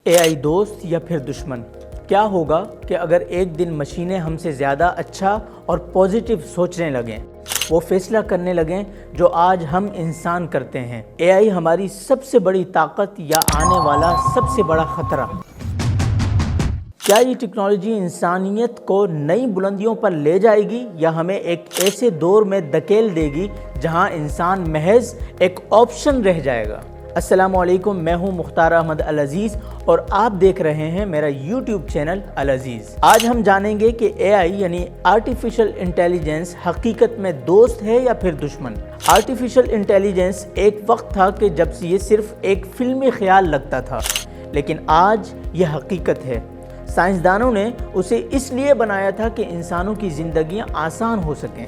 AI दोस्त या फिर दुश्मन? क्या होगा कि अगर एक दिन मशीनें हमसे ज़्यादा अच्छा और पॉजिटिव सोचने लगें, वो फैसला करने लगें जो आज हम इंसान करते हैं? AI हमारी सबसे बड़ी ताकत या आने वाला सबसे बड़ा ख़तरा? क्या ये टेक्नोलॉजी इंसानियत को नई बुलंदियों पर ले जाएगी या हमें एक ऐसे दौर में धकेल देगी जहां इंसान महज एक ऑप्शन रह जाएगा? अस्सलामुअलैकुम, मैं हूं मुख्तार अहमद अल अज़ीज़ और आप देख रहे हैं मेरा YouTube चैनल अल अज़ीज़। आज हम जानेंगे कि AI यानी आर्टिफिशियल इंटेलिजेंस हकीकत में दोस्त है या फिर दुश्मन। आर्टिफिशियल इंटेलिजेंस एक वक्त था कि जब ये सिर्फ एक फिल्मी ख्याल लगता था, लेकिन आज यह हकीकत है। साइंसदानों ने उसे इसलिए बनाया था कि इंसानों की ज़िंदगियां आसान हो सकें,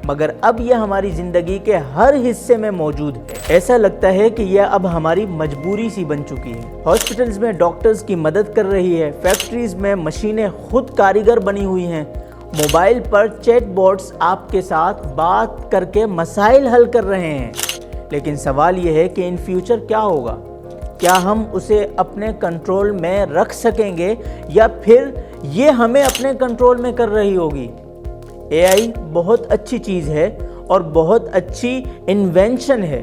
मगर अब यह हमारी ज़िंदगी के हर हिस्से में मौजूद है। ऐसा लगता है कि यह अब हमारी मजबूरी सी बन चुकी है। हॉस्पिटल्स में डॉक्टर्स की मदद कर रही है, फैक्ट्रीज में मशीनें खुद कारीगर बनी हुई हैं, मोबाइल पर चैट बॉट्स आपके साथ बात करके मसाइल हल कर रहे हैं। लेकिन सवाल यह है कि इन फ्यूचर क्या होगा? क्या हम उसे अपने कंट्रोल में रख सकेंगे या फिर ये हमें अपने कंट्रोल में कर रही होगी? AI बहुत अच्छी चीज़ है और बहुत अच्छी इन्वेंशन है।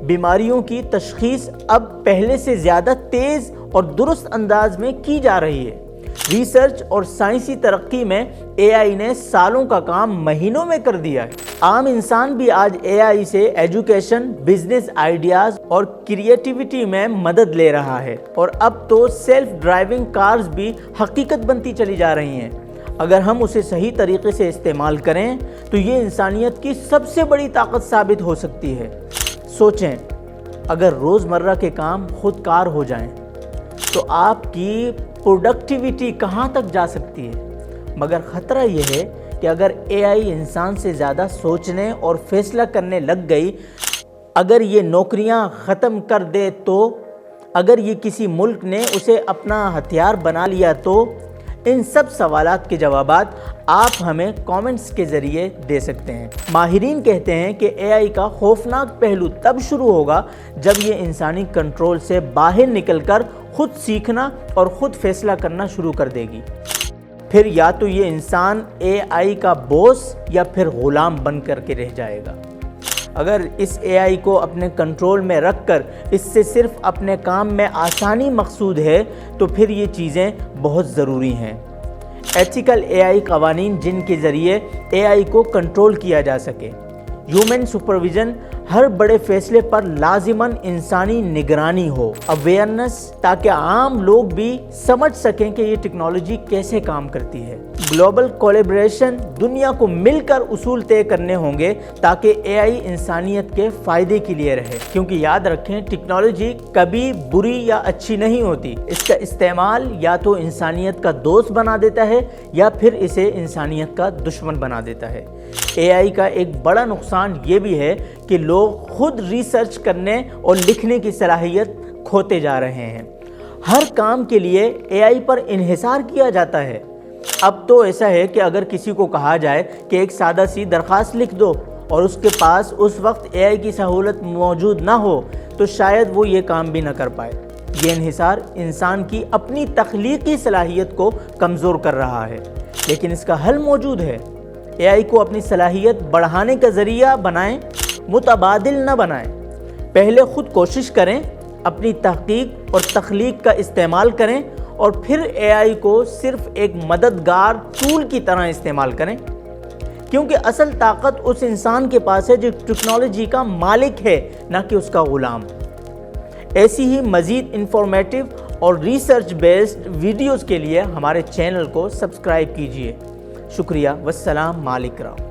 बीमारियों की तशख़ीस अब पहले से ज़्यादा तेज़ और दुरुस्त अंदाज में की जा रही है। रिसर्च और साइंसी तरक्की में AI ने सालों का काम महीनों में कर दिया है। आम इंसान भी आज AI से एजुकेशन, बिजनेस आइडियाज़ और क्रिएटिविटी में मदद ले रहा है और अब तो सेल्फ ड्राइविंग कार्स भी हकीकत बनती चली जा रही हैं। अगर हम उसे सही तरीके से इस्तेमाल करें तो ये इंसानियत की सबसे बड़ी ताकत साबित हो सकती है। सोचें, अगर रोज़मर्रा के काम खुद कार हो जाएं, तो आपकी प्रोडक्टिविटी कहाँ तक जा सकती है? मगर ख़तरा यह है कि अगर AI इंसान से ज़्यादा सोचने और फैसला करने लग गई, अगर ये नौकरियाँ ख़त्म कर दे तो, अगर ये किसी मुल्क ने उसे अपना हथियार बना लिया तो, इन सब सवालात के जवाबात आप हमें कमेंट्स के ज़रिए दे सकते हैं। माहिरीन कहते हैं कि AI का खौफनाक पहलू तब शुरू होगा जब ये इंसानी कंट्रोल से बाहर निकलकर खुद सीखना और खुद फैसला करना शुरू कर देगी। फिर या तो ये इंसान AI का बॉस या फिर ग़ुलाम बन करके रह जाएगा। अगर इस AI को अपने कंट्रोल में रखकर इससे सिर्फ अपने काम में आसानी मकसूद है तो फिर ये चीज़ें बहुत ज़रूरी हैं। एथिकल AI कवानीन जिनके ज़रिए AI को कंट्रोल किया जा सके। ह्यूमन सुपरविज़न, हर बड़े फैसले पर लाजिमन इंसानी निगरानी हो। अवेयरनेस, ताकि आम लोग भी समझ सकें कि ये टेक्नोलॉजी कैसे काम करती है। ग्लोबल कोलैबोरेशन, दुनिया को मिलकर उसूल तय करने होंगे ताकि AI इंसानियत के फ़ायदे के लिए रहे। क्योंकि याद रखें, टेक्नोलॉजी कभी बुरी या अच्छी नहीं होती। इसका इस्तेमाल या तो इंसानियत का दोस्त बना देता है या फिर इसे इंसानियत का दुश्मन बना देता है। AI का एक बड़ा नुकसान ये भी है कि लोग खुद रिसर्च करने और लिखने की सलाहियत खोते जा रहे हैं। हर काम के लिए AI पर इन्हिसार किया जाता है। अब तो ऐसा है कि अगर किसी को कहा जाए कि एक सादा सी दरख्वास्त लिख दो और उसके पास उस वक्त AI की सहूलत मौजूद ना हो तो शायद वो ये काम भी ना कर पाए। ये इन्हिसार इंसान की अपनी तख्लीकी सलाहियत को कमज़ोर कर रहा है, लेकिन इसका हल मौजूद है। AI को अपनी सलाहियत बढ़ाने का ज़रिया बनाएं, मुतबादिल न बनाएं। पहले ख़ुद कोशिश करें, अपनी तहकीक और तख्लीक का इस्तेमाल करें और फिर AI को सिर्फ एक मददगार टूल की तरह इस्तेमाल करें। क्योंकि असल ताकत उस इंसान के पास है जो टेक्नोलॉजी का मालिक है, ना कि उसका ग़ुलाम। ऐसी ही मज़ीद इंफॉर्मेटिव और रिसर्च बेस्ड वीडियोज़ के लिए हमारे चैनल को सब्सक्राइब कीजिए। शुक्रिया। वस्सलाम मालिकराम।